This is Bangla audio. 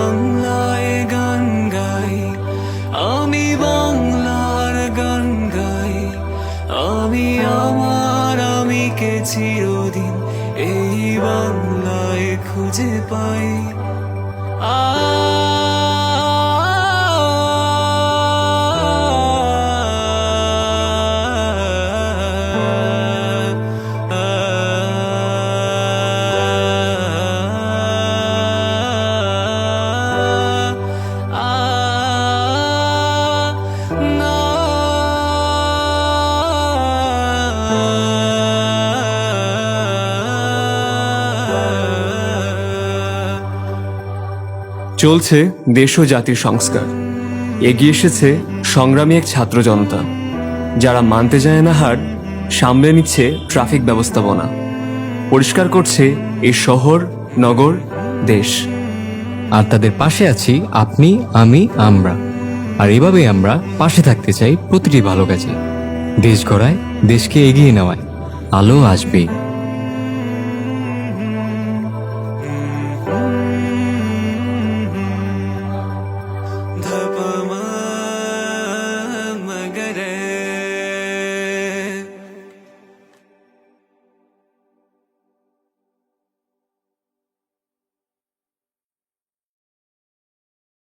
বাংলায় গান গাই, আমি বাংলার গান গাই, আমি আমার আমিকে চিরদিন এই বাংলায় খুঁজে পাই। চলছে দেশ ও জাতির সংস্কার, এগিয়ে এসেছে সংগ্রামী এক ছাত্র জনতা, যারা মানতে যায় না হার, সামলে নিচ্ছে ট্রাফিক ব্যবস্থাপনা, পরিষ্কার করছে এই শহর, নগর, দেশ। আর তাদের পাশে আছি আপনি, আমি, আমরা। আর এভাবেই আমরা পাশে থাকতে চাই প্রতিটি ভালো কাজে, দেশ গড়ায়, দেশকে এগিয়ে নেওয়ায়। আলো আসবেই।